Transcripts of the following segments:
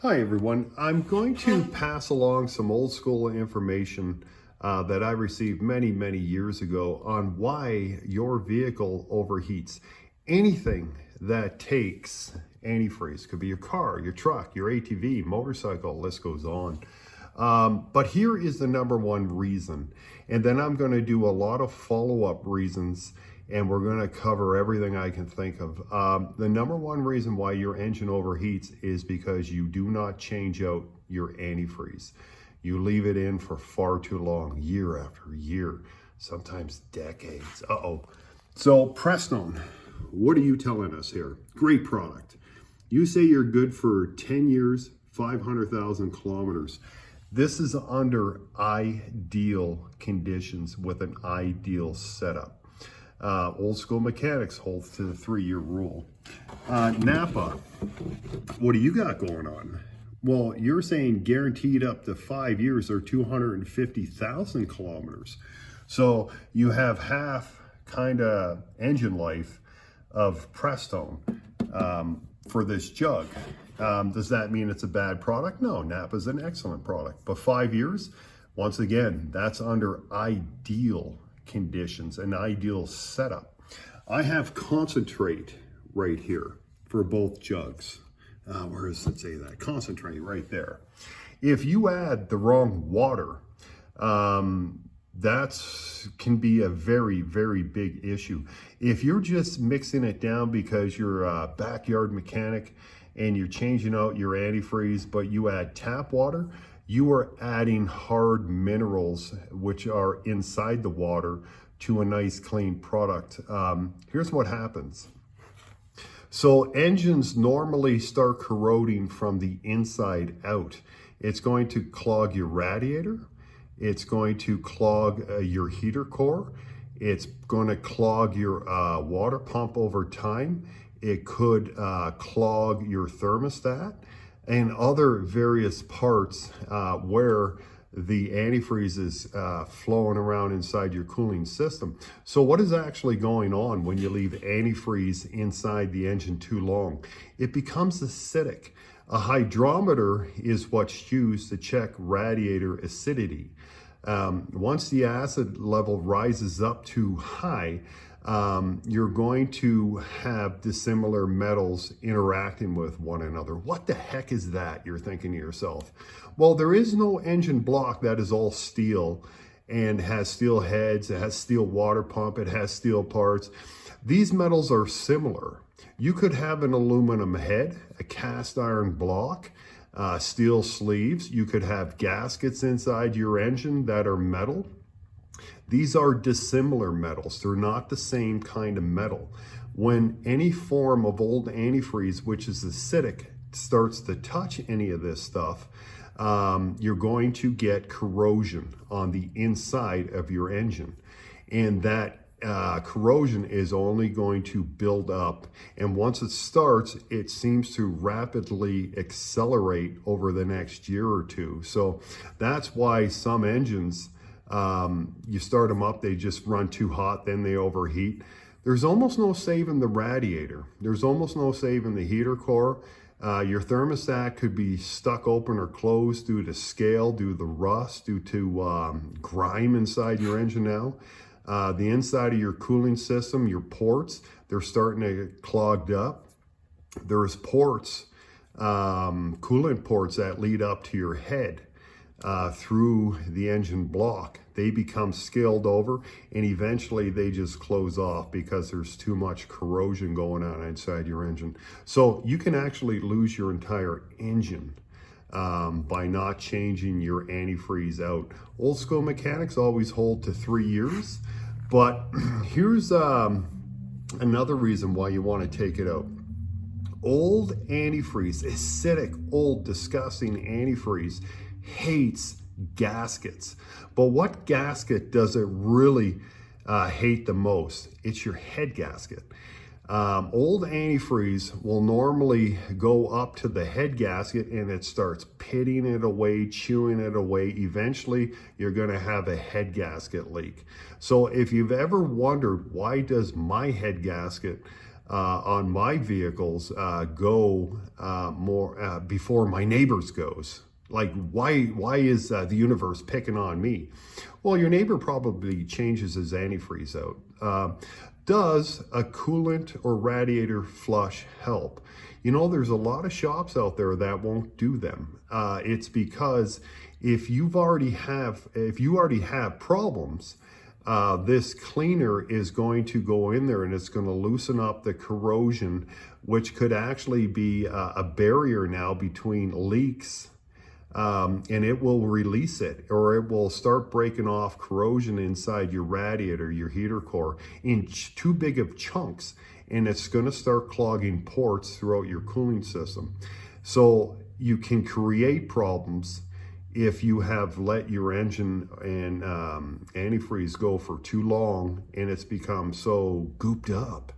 Hi everyone. I'm going to pass along some old school information that I received many years ago on why your vehicle overheats. Anything that takes antifreeze, could be your car, your truck, your ATV, motorcycle, list goes on. But here is the number one reason. And then I'm going to do a lot of follow-up reasons, and we're going to cover everything I can think of. The number one reason why your engine overheats is because you do not change out your antifreeze. You leave it in for far too long, year after year, sometimes decades. So Prestone, what are you telling us here? Great product. You say you're good for 10 years, 500,000 kilometers. This is under ideal conditions with an ideal setup. Old school mechanics holds to the 3-year rule. Napa, what do you got going on? Well, you're saying guaranteed up to 5 years or 250,000 kilometers. So you have half kind of engine life of Prestone for this jug. Does that mean it's a bad product? No, Napa's an excellent product. But 5 years, once again, that's under ideal conditions, an ideal setup. I have concentrate right here for both jugs. Where does it say that? Concentrate right there. If you add the wrong water, that can be a very big issue. If you're just mixing it down because you're a backyard mechanic and you're changing out your antifreeze, but you add tap water, you are adding hard minerals which are inside the water to a nice clean product. Here's what happens. So engines normally start corroding from the inside out. It's going to clog your radiator. It's going to clog your heater core. It's going to clog your water pump over time. It could clog your thermostat and other various parts where the antifreeze is flowing around inside your cooling system. So what is actually going on when you leave antifreeze inside the engine too long? It becomes acidic. A hydrometer is what's used to check radiator acidity. Once the acid level rises up too high, you're going to have dissimilar metals interacting with one another. What the heck is that? You're thinking to yourself. Well, there is no engine block that is all steel and has steel heads, it has steel water pump, it has steel parts. These metals are similar. You could have an aluminum head, a cast iron block, steel sleeves. You could have gaskets inside your engine that are metal. These are dissimilar metals. They're not the same kind of metal. When any form of old antifreeze, which is acidic, starts to touch any of this stuff, you're going to get corrosion on the inside of your engine. And that corrosion is only going to build up. And once it starts, it seems to rapidly accelerate over the next year or two. So that's why some engines, you start them up, they just run too hot, then they overheat. There's almost no saving the radiator. There's almost no saving the heater core. Your thermostat could be stuck open or closed due to scale, due to rust, due to grime inside your engine now. The inside of your cooling system, your ports, they're starting to get clogged up. There's ports, coolant ports that lead up to your head. Through the engine block. They become scaled over and eventually they just close off because there's too much corrosion going on inside your engine. So you can actually lose your entire engine by not changing your antifreeze out. Old school mechanics always hold to 3 years, but here's another reason why you want to take it out. Old antifreeze, acidic, old, disgusting antifreeze hates gaskets. But what gasket does it really hate the most? It's your head gasket. Old antifreeze will normally go up to the head gasket and it starts pitting it away, chewing it away. Eventually, you're going to have a head gasket leak. So if you've ever wondered, why does my head gasket on my vehicles go more before my neighbor's goes. Like, why is the universe picking on me? Well, your neighbor probably changes his antifreeze out. Does a coolant or radiator flush help? You know, there's a lot of shops out there that won't do them. It's because if you already have problems, this cleaner is going to go in there and it's going to loosen up the corrosion, which could actually be a barrier now between leaks, and it will release it, or it will start breaking off corrosion inside your radiator, your heater core, in too big of chunks, and it's going to start clogging ports throughout your cooling system. So you can create problems if you have let your engine and antifreeze go for too long and it's become so gooped up.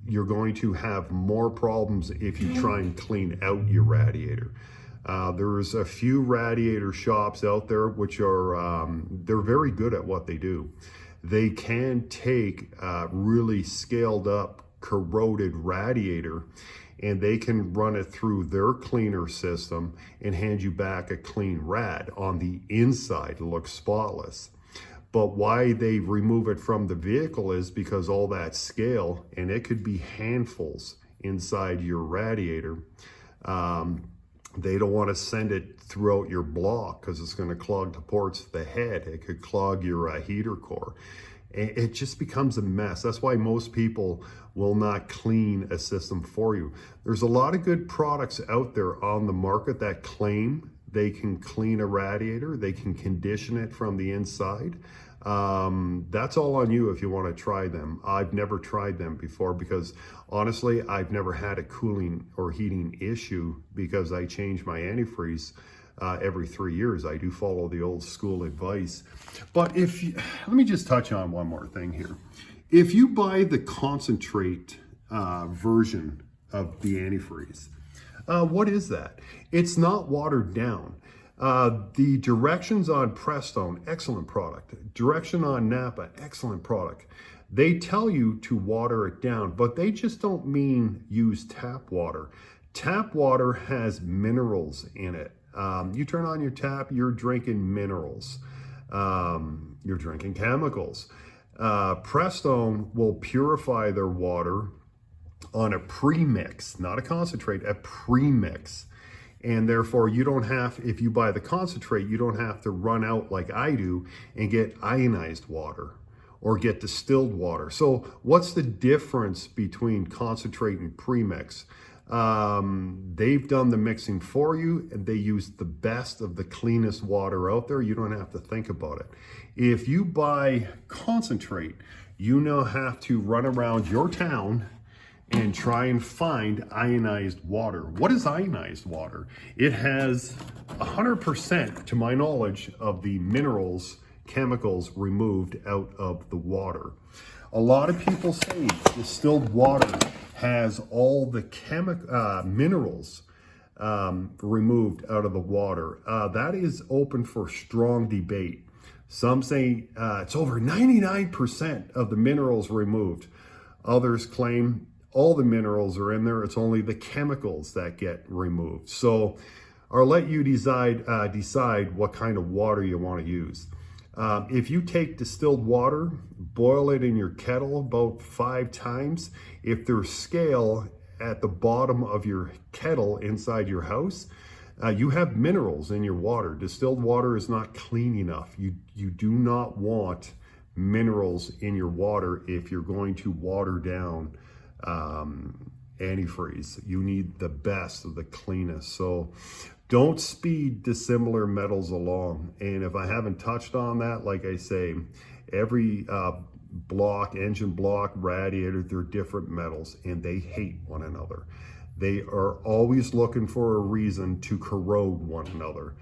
You're going to have more problems if you try and clean out your radiator. There's a few radiator shops out there which are, they're very good at what they do. They can take really scaled up corroded radiator and they can run it through their cleaner system and hand you back a clean rad. On the inside, it looks spotless. But why they remove it from the vehicle is because all that scale, and it could be handfuls inside your radiator. They don't want to send it throughout your block because it's going to clog the ports of the head. It could clog your heater core. It just becomes a mess. That's why most people will not clean a system for you. There's a lot of good products out there on the market that claim they can clean a radiator, they can condition it from the inside. That's all on you if you want to try them. I've never tried them before because honestly, I've never had a cooling or heating issue because I change my antifreeze every 3 years. I do follow the old school advice. But let me just touch on one more thing here. If you buy the concentrate version of the antifreeze, what is that? It's not watered down. The directions on Prestone, excellent product. Direction on Napa, excellent product. They tell you to water it down, but they just don't mean use tap water. Tap water has minerals in it. You turn on your tap, you're drinking minerals. You're drinking chemicals. Prestone will purify their water on a premix, not a concentrate, a premix. And therefore you don't have, if you buy the concentrate, you don't have to run out like I do and get ionized water or get distilled water. So what's the difference between concentrate and premix? They've done the mixing for you and they use the best of the cleanest water out there. You don't have to think about it. If you buy concentrate, you now have to run around your town and try and find ionized water. What is ionized water? It has 100%, to my knowledge, of the minerals, chemicals removed out of the water. A lot of people say distilled water has all the minerals removed out of the water. That is open for strong debate. Some say it's over 99% of the minerals removed. Others claim all the minerals are in there. It's only the chemicals that get removed. So I'll let you decide what kind of water you want to use. If you take distilled water, boil it in your kettle about 5 times. If there's scale at the bottom of your kettle inside your house, you have minerals in your water. Distilled water is not clean enough. You do not want minerals in your water if you're going to water down antifreeze. You need the best of the cleanest. So don't speed dissimilar metals along. And if I haven't touched on that, like I say, every block, engine block, radiator, they're different metals and they hate one another. They are always looking for a reason to corrode one another.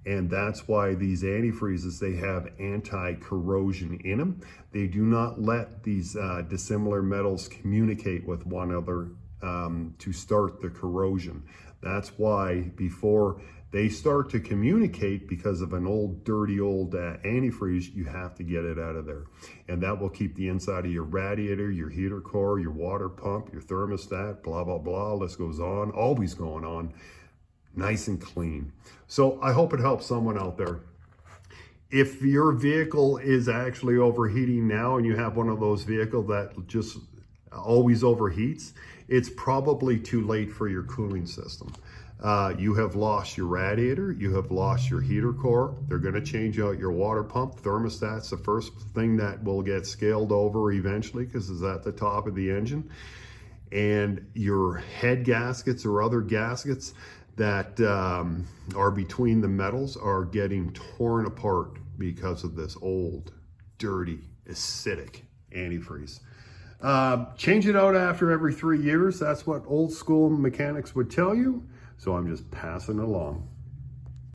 And that's why these antifreezes, they have anti-corrosion in them. They do not let these dissimilar metals communicate with one another to start the corrosion. That's why before they start to communicate, because of an old dirty old antifreeze, you have to get it out of there. And that will keep the inside of your radiator, your heater core, your water pump, your thermostat, blah, blah, blah, list goes on, always going on, nice and clean. So I hope it helps someone out there. If your vehicle is actually overheating now and you have one of those vehicles that just always overheats, it's probably too late for your cooling system. You have lost your radiator, you have lost your heater core. They're going to change out your water pump. Thermostat's the first thing that will get scaled over eventually because it's at the top of the engine. And your head gaskets or other gaskets that are between the metals are getting torn apart because of this old, dirty, acidic antifreeze. Change it out after every 3 years. That's what old school mechanics would tell you. So I'm just passing along.